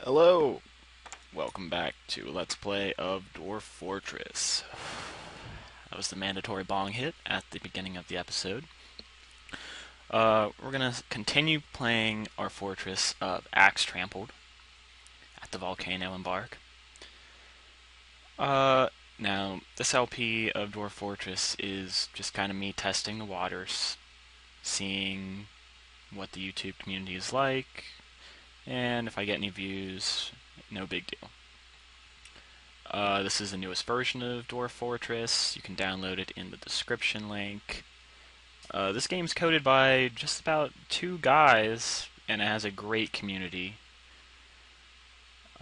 Hello! Welcome back to Let's Play of Dwarf Fortress. That was the mandatory bong hit at the beginning of the episode. We're gonna continue playing our fortress of AxeTrample at the volcano embark. Now, this LP of Dwarf Fortress is just kind of me testing the waters, seeing what the YouTube community is like, and if I get any views, no big deal. This is the newest version of Dwarf Fortress. You can download it in the description link. This game's coded by just about 2 guys, and it has a great community.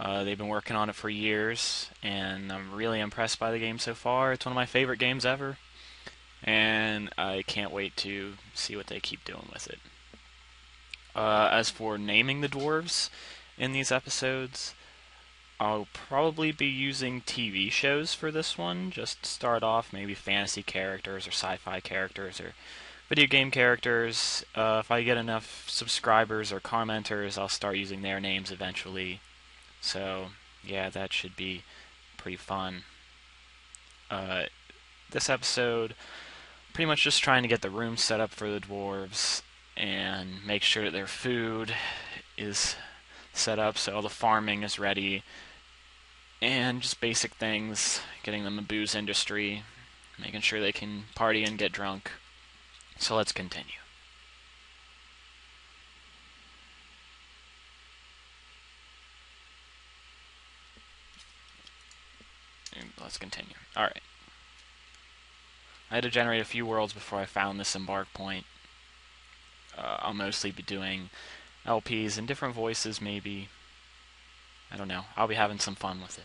They've been working on it for years, and I'm really impressed by the game so far. It's one of my favorite games ever, and I can't wait to see what they keep doing with it. As for naming the dwarves in these episodes, I'll probably be using TV shows for this one, just to start off, maybe fantasy characters or sci-fi characters or video game characters. If I get enough subscribers or commenters, I'll start using their names eventually. So, yeah, that should be pretty fun. This episode, pretty much just trying to get the room set up for the dwarves and make sure that their food is set up so all the farming is ready, and just basic things, getting them a booze industry, making sure they can party and get drunk. So let's continue. Let's continue. Alright. I had to generate a few worlds before I found this embark point. I'll mostly be doing LPs in different voices, maybe. I don't know. I'll be having some fun with it.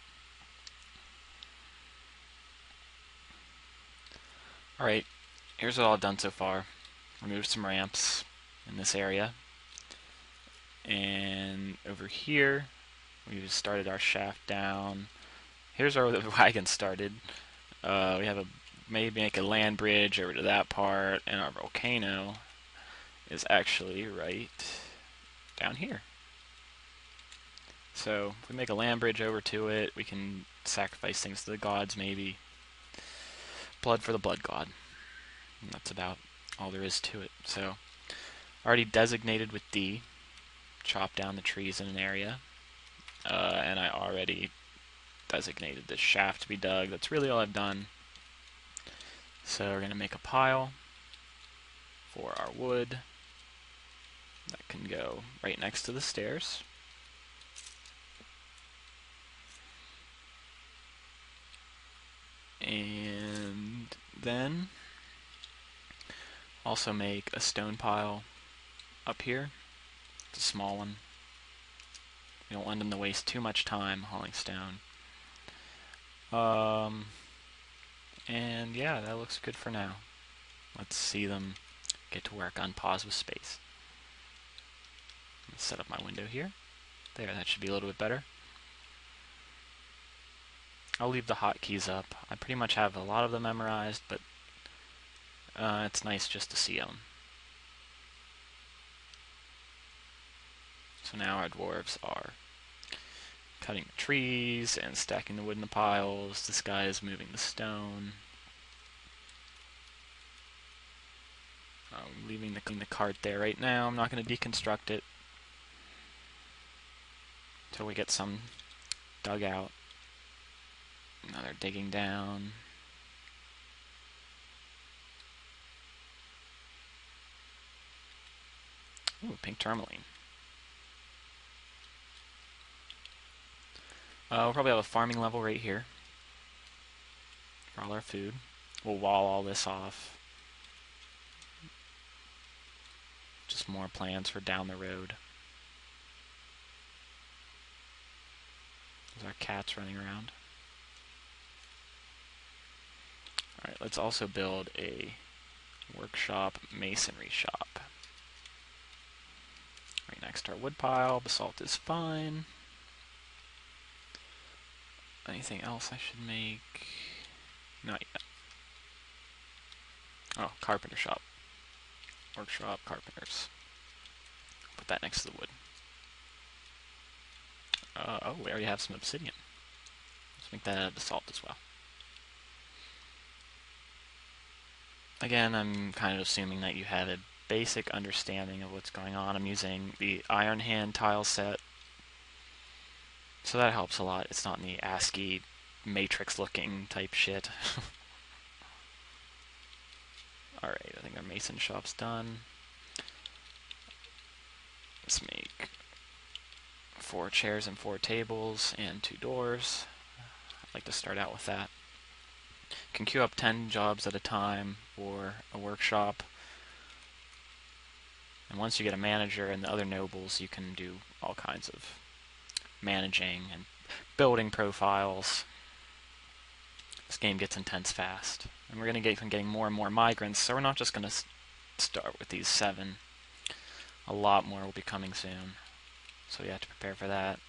Alright, here's what I've done so far. Removed some ramps in this area. And over here, we've started our shaft down. Here's where the wagon started. We have maybe make a land bridge over to that part, and our volcano is actually right down here. So if we make a land bridge over to it, we can sacrifice things to the gods, maybe. Blood for the blood god. And that's about all there is to it. So, already designated with D. Chop down the trees in an area. And I already designated this shaft to be dug. That's really all I've done. So we're going to make a pile for our wood. That can go right next to the stairs. And then also make a stone pile up here. It's a small one. We don't want them to waste too much time hauling stone. And yeah, that looks good for now. Let's see them get to work on pause with space. Let's set up my window here. There, that should be a little bit better. I'll leave the hotkeys up. I pretty much have a lot of them memorized, but it's nice just to see them. So now our dwarves are cutting the trees and stacking the wood in the piles. This guy is moving the stone. I'm leaving the cart there right now. I'm not going to deconstruct it until we get some dug out. Now they're digging down. Ooh, pink tourmaline. We'll probably have a farming level right here for all our food. We'll wall all this off. Just more plans for down the road. There's our cats running around. Alright, let's also build a workshop masonry shop. Right next to our wood pile. Basalt is fine. Anything else I should make? Not yet. Oh, carpenter shop. Workshop, carpenters. Put that next to the wood. Oh, we already have some obsidian. Let's make that out of the salt as well. Again, I'm kind of assuming that you have a basic understanding of what's going on. I'm using the Iron Hand tile set, so that helps a lot. It's not in the ASCII matrix-looking type shit. Alright, I think our mason shop's done. Let's make 4 chairs and 4 tables and 2 doors. I'd like to start out with that. You can queue up 10 jobs at a time for a workshop. And once you get a manager and the other nobles, you can do all kinds of managing and building profiles. This game gets intense fast. And we're going to get getting more and more migrants, so we're not just going to start with these 7. A lot more will be coming soon. So you have to prepare for that.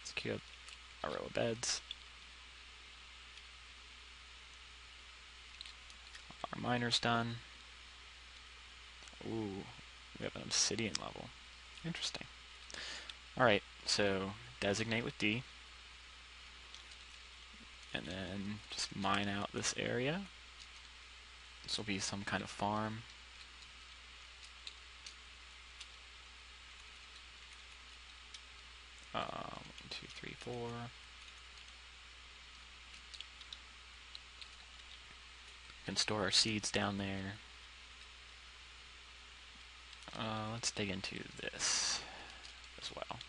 Let's queue up a row of beds. Our miner's done. Ooh, we have an obsidian level. Interesting. Alright, so designate with D. And then just mine out this area. This will be some kind of farm. One, 2, 3, 4. We can store our seeds down there. Let's dig into this as well.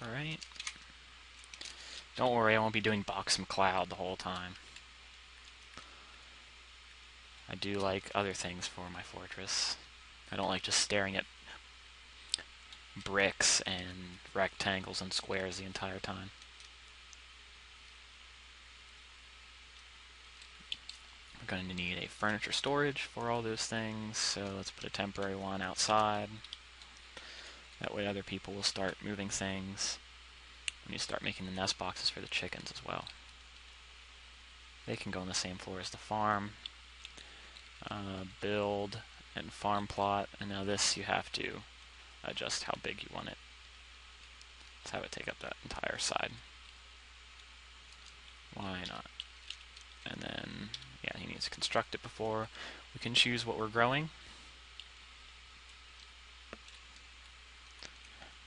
Alright. Don't worry, I won't be doing Box and Cloud the whole time. I do like other things for my fortress. I don't like just staring at bricks and rectangles and squares the entire time. We're going to need a furniture storage for all those things, so let's put a temporary one outside. That way other people will start moving things. We need to start making the nest boxes for the chickens as well. They can go on the same floor as the farm. Build and farm plot, and now this you have to adjust how big you want it. Let's have it take up that entire side. Why not? And then, yeah, he needs to construct it before we can choose what we're growing.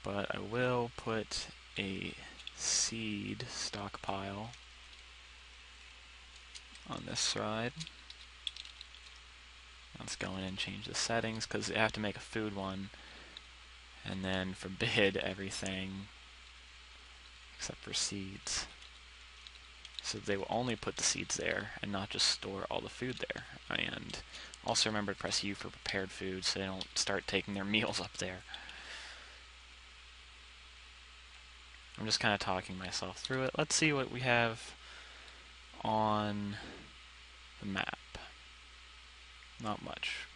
But I will put a seed stockpile on this side. Let's go in and change the settings, because you have to make a food one, and then forbid everything except for seeds. So they will only put the seeds there and not just store all the food there. And also remember to press U for prepared food so they don't start taking their meals up there. I'm just kind of talking myself through it. Let's see what we have on the map. Not much.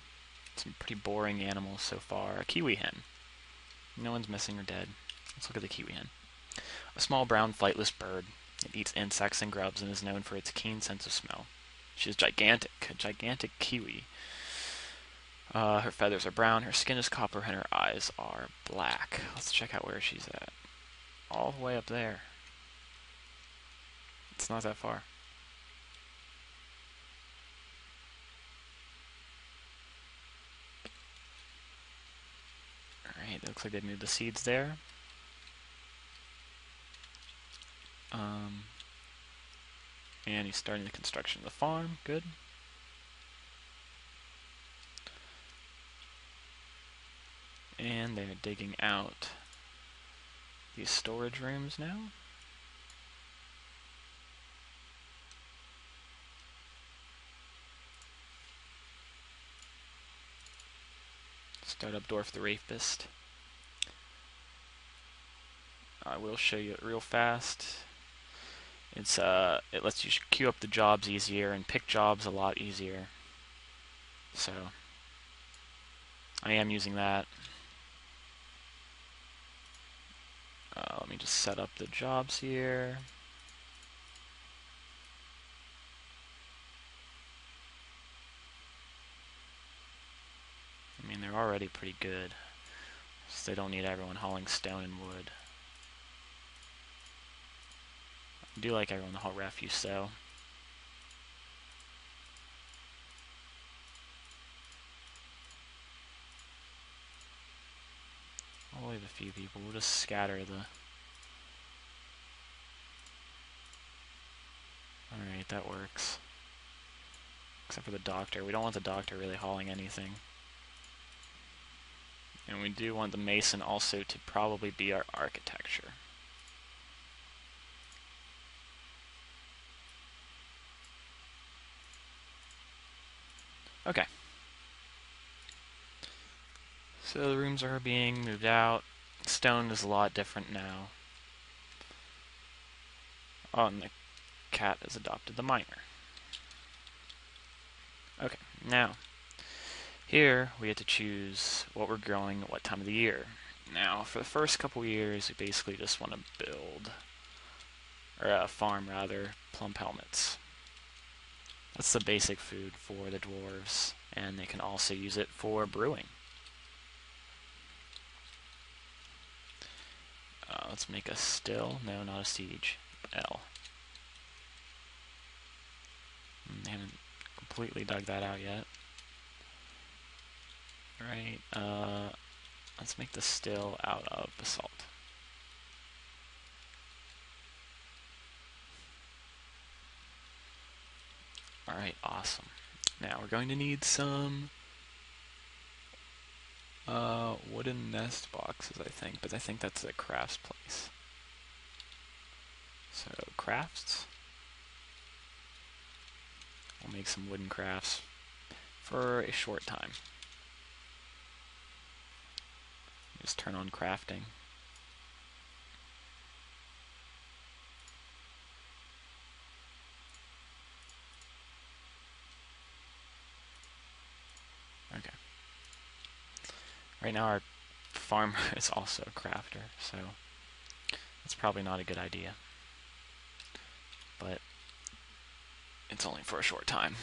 Some pretty boring animals so far. A kiwi hen. No one's missing or dead. Let's look at the kiwi hen. A small brown flightless bird. It eats insects and grubs and is known for its keen sense of smell. She is gigantic, a gigantic kiwi. Her feathers are brown, her skin is copper, and her eyes are black. Let's check out where she's at. All the way up there. It's not that far. Alright, it looks like they moved the seeds there. And he's starting the construction of the farm. Good. And they're digging out these storage rooms now. Start up Dwarf the Rapist. I will show you it real fast. It lets you queue up the jobs easier and pick jobs a lot easier. So I am using that. Let me just set up the jobs here. I mean, they're already pretty good, so they don't need everyone hauling stone and wood. I do like everyone to haul refuse, though. I'll leave a few people. We'll just scatter the... Alright, that works. Except for the doctor. We don't want the doctor really hauling anything. And we do want the mason also to probably be our architecture. Okay. So the rooms are being moved out. Stone is a lot different now. Oh, and the cat has adopted the miner. Okay, now, here we get to choose what we're growing at what time of the year. Now, for the first couple years, we basically just want to build, or farm rather, plump helmets. That's the basic food for the dwarves, and they can also use it for brewing. Let's make a still. No, not a siege. L. They haven't completely dug that out yet. Right, let's make the still out of basalt. Alright, awesome. Now we're going to need some wooden nest boxes, I think, but I think that's a crafts place. So, crafts. We'll make some wooden crafts for a short time. Just turn on crafting. Okay. Right now our farmer is also a crafter, so that's probably not a good idea. But it's only for a short time.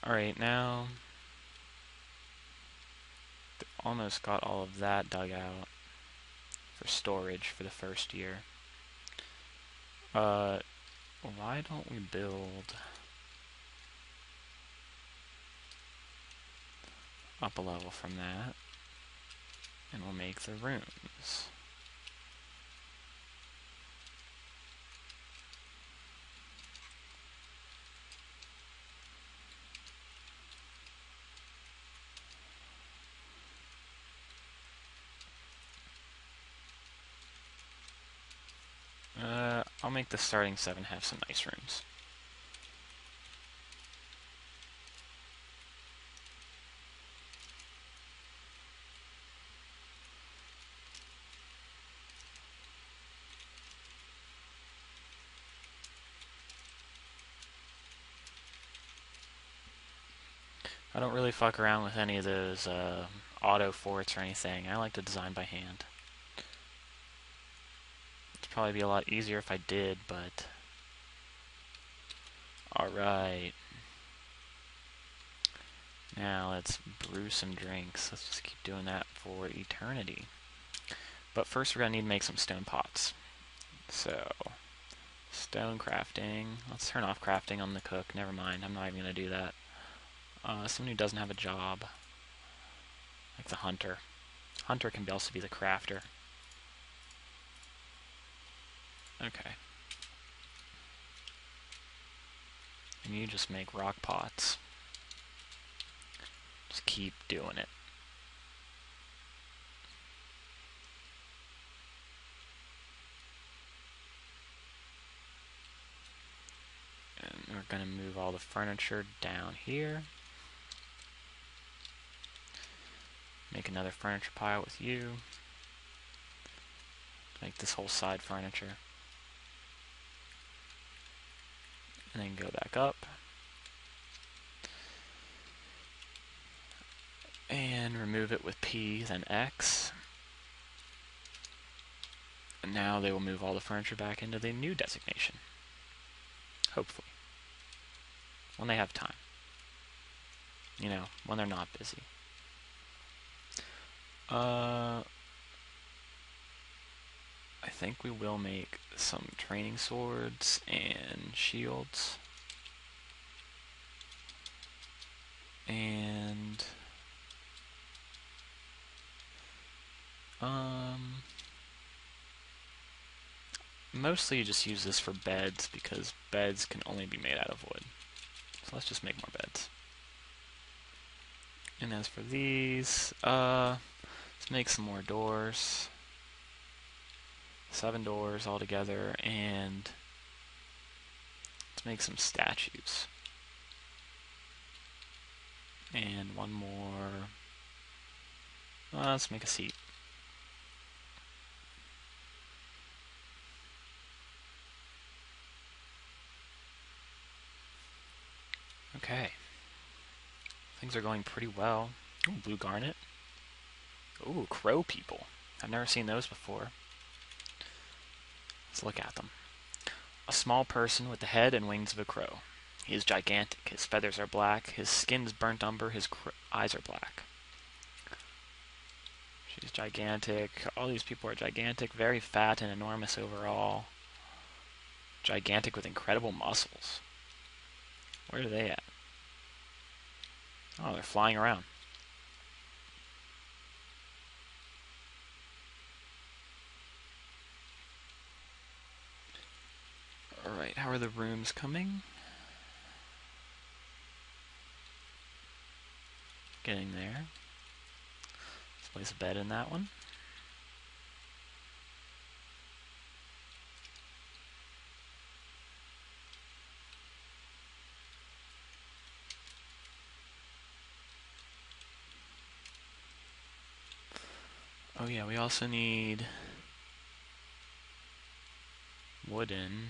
Alright, now almost got all of that dug out for storage for the first year. Why don't we build up a level from that, and we'll make the rooms. I'll make the starting 7 have some nice rooms. I don't really fuck around with any of those auto forts or anything. I like to design by hand. It'd probably be a lot easier if I did, but... Alright. Now let's brew some drinks. Let's just keep doing that for eternity. But first we're going to need to make some stone pots. So, stone crafting. Let's turn off crafting on the cook. Never mind, I'm not even going to do that. Someone who doesn't have a job. Like the hunter. Hunter can also be the crafter. Okay. And you just make rock pots. Just keep doing it. And we're going to move all the furniture down here. Make another furniture pile with you. Make this whole side furniture. And then go back up. And remove it with P, then X. And now they will move all the furniture back into the new designation. Hopefully. When they have time. You know, when they're not busy. I think we will make some training swords and shields. And mostly you just use this for beds because beds can only be made out of wood. So let's just make more beds. And as for these, let's make some more doors. 7 doors altogether, and let's make some statues. And one more. Let's make a seat. Okay. Things are going pretty well. Ooh, blue garnet. Ooh, crow people. I've never seen those before. Let's look at them. A small person with the head and wings of a crow. He is gigantic. His feathers are black. His skin is burnt umber. His eyes are black. She's gigantic. All these people are gigantic. Very fat and enormous overall. Gigantic with incredible muscles. Where are they at? Oh, they're flying around. Alright, how are the rooms coming? Getting there. Let's place a bed in that one. Oh yeah, we also need wooden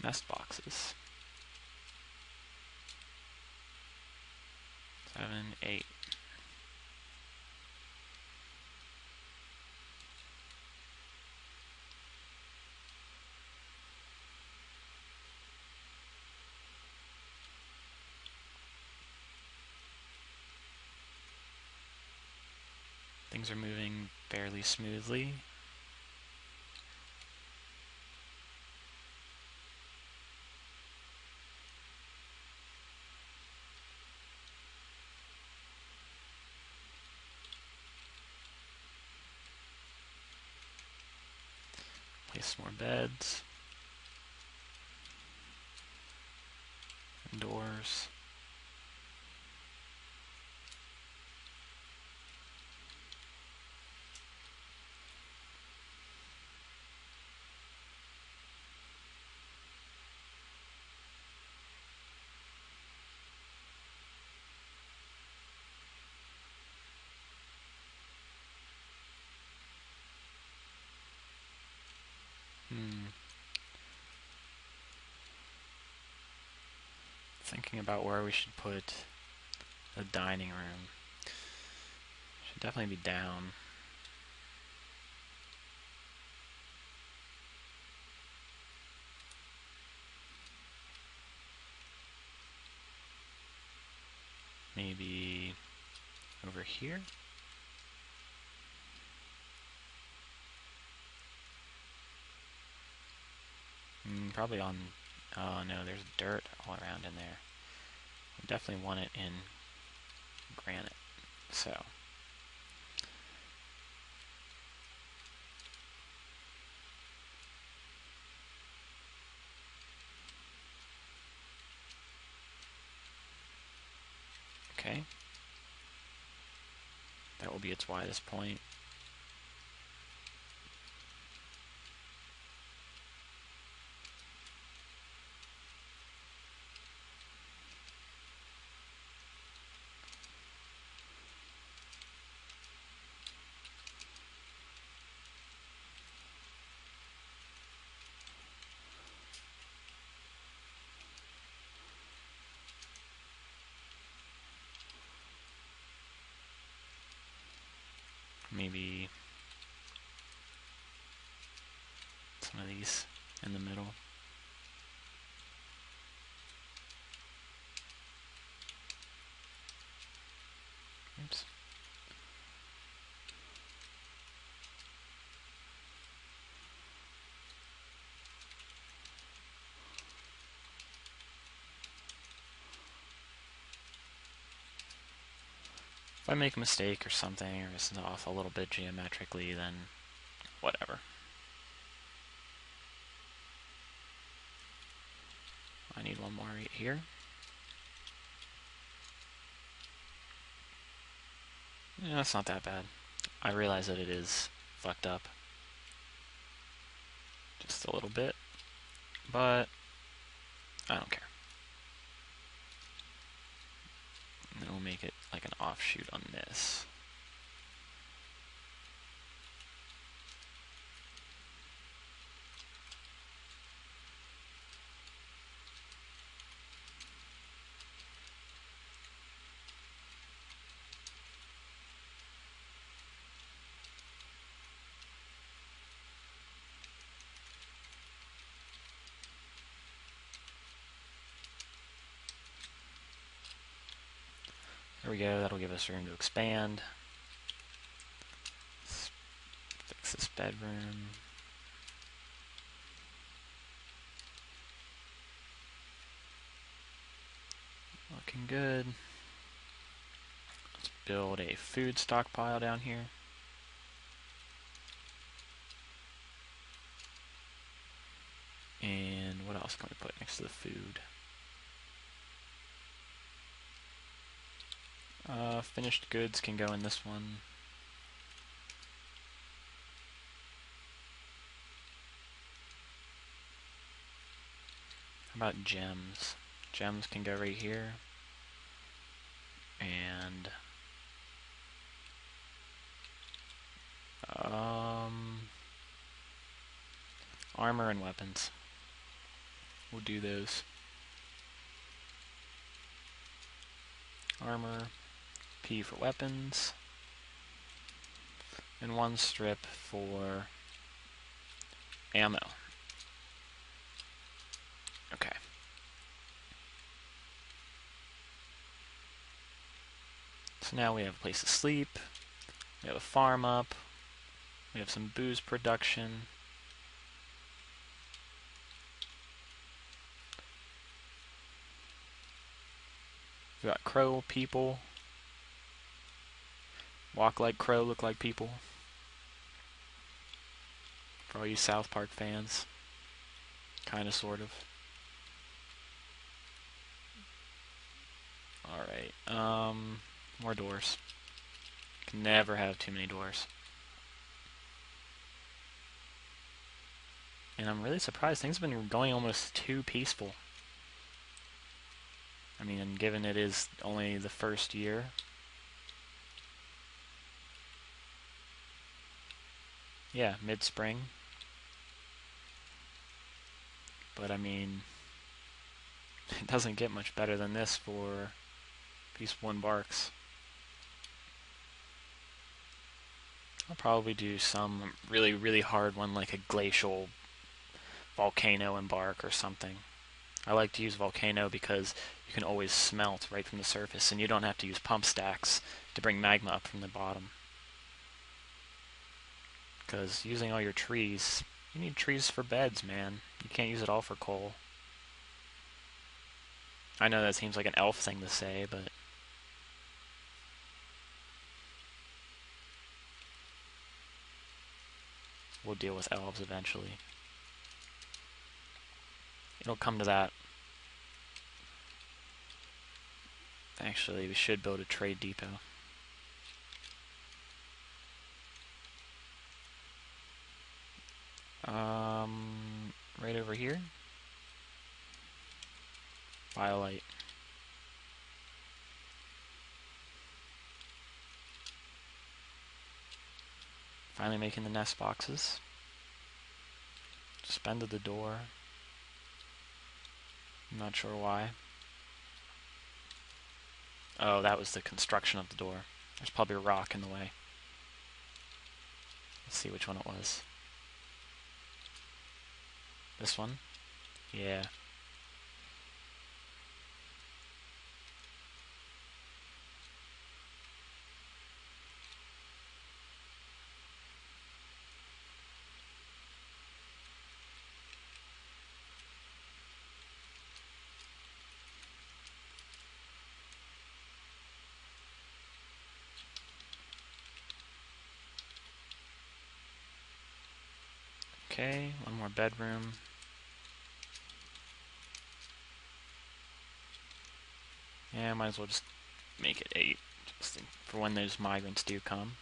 nest boxes. 7, 8. Things are moving fairly smoothly. Place more beds. And doors. Thinking about where we should put the dining room. Should definitely be down. Maybe over here? Probably on... Oh no, there's dirt all around in there. We definitely want it in granite. So... Okay. That will be its widest point. Maybe some of these in the middle. Oops. If I make a mistake or something, or it's off a little bit geometrically, then whatever. I need one more right here. Yeah, it's not that bad. I realize that it is fucked up. Just a little bit. But I don't care. And then we'll make it like an offshoot on this. There we go, that'll give us room to expand. Let's fix this bedroom. Looking good. Let's build a food stockpile down here. And what else can we put next to the food? Finished goods can go in this one. How about gems? Gems can go right here. And armor and weapons. We'll do those. Armor, P for weapons, and one strip for ammo. Okay. So now we have a place to sleep, we have a farm up, we have some booze production. We got crow people. Walk like crow, look like people. For all you South Park fans. Kinda, sort of. Alright, more doors. Can never have too many doors. And I'm really surprised, things have been going almost too peaceful. I mean, and given it is only the first year. Yeah, mid-spring. But I mean, it doesn't get much better than this for Peaceful Embarks. I'll probably do some really, really hard one like a glacial volcano embark or something. I like to use volcano because you can always smelt right from the surface and you don't have to use pump stacks to bring magma up from the bottom. Because using all your trees, you need trees for beds, man. You can't use it all for coal. I know that seems like an elf thing to say, but we'll deal with elves eventually. It'll come to that. Actually, we should build a trade depot. Right over here. Biolite. Finally making the nest boxes. Just bended the door. I'm not sure why. Oh, that was the construction of the door. There's probably a rock in the way. see which one it was. This one? Yeah. Okay, one more bedroom. Yeah, might as well just make it 8, just for when those migrants do come.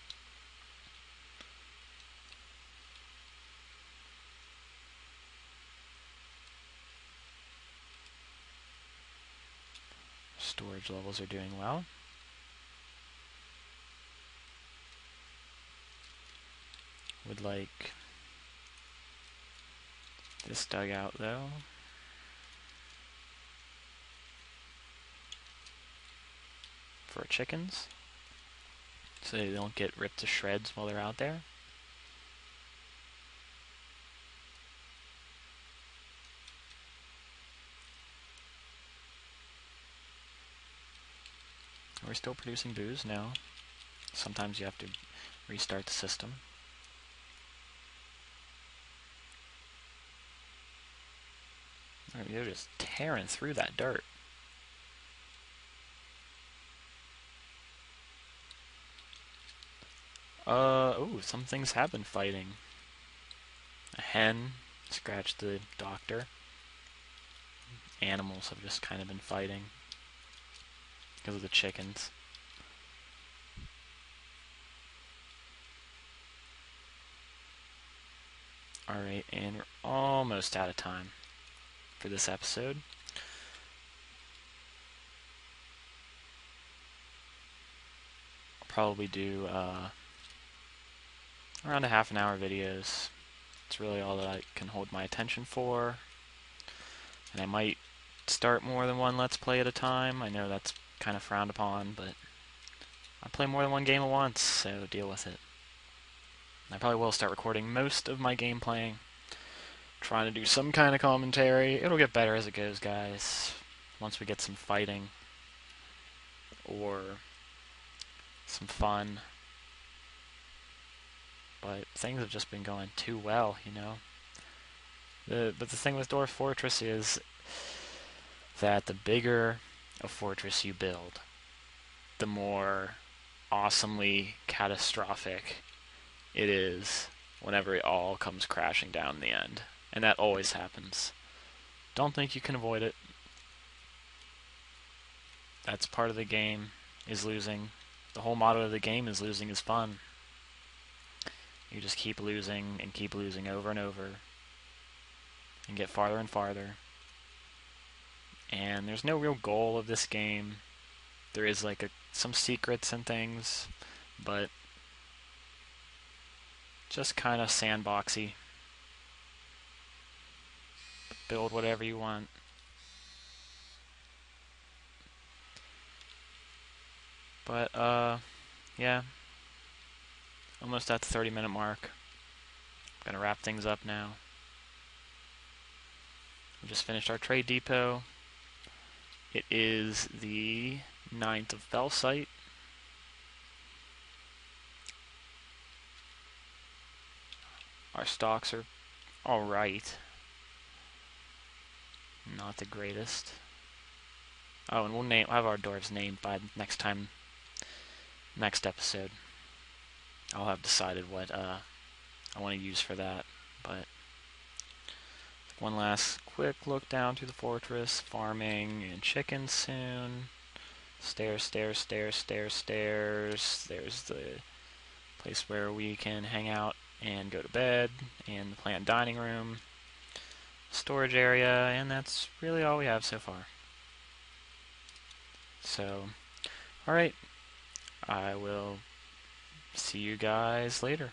Storage levels are doing well. Would like this dugout though. For chickens, so they don't get ripped to shreds while they're out there. We're still producing booze now. Sometimes you have to restart the system. They're just tearing through that dirt. Oh, some things have been fighting. A hen scratched the doctor. Animals have just kind of been fighting because of the chickens. Alright, and we're almost out of time for this episode. I'll probably do around a half an hour videos. It's really all that I can hold my attention for. And I might start more than one Let's Play at a time. I know that's kind of frowned upon, but I play more than one game at once, so deal with it. I probably will start recording most of my game playing, trying to do some kind of commentary. It'll get better as it goes, guys. Once we get some fighting or some fun. But things have just been going too well, you know. But the thing with Dwarf Fortress is that the bigger a fortress you build, the more awesomely catastrophic it is whenever it all comes crashing down in the end. And that always happens. Don't think you can avoid it. That's part of the game, is losing. The whole motto of the game is losing is fun. You just keep losing and keep losing over and over and get farther and farther. And there's no real goal of this game. There is like some secrets and things, but just kind of sandboxy. Build whatever you want. But, yeah. Almost at the 30-minute mark. I'm gonna wrap things up now. We just finished our trade depot. It is the 9th of Felsite. Our stocks are alright. Not the greatest. Oh, and we'll have our dwarves named by next episode. I'll have decided what I want to use for that, but one last quick look down through the fortress, farming and chickens soon. Stairs, stairs, stairs, stairs, stairs. There's the place where we can hang out and go to bed, and the planned dining room, storage area, and that's really all we have so far. So, alright, I will see you guys later.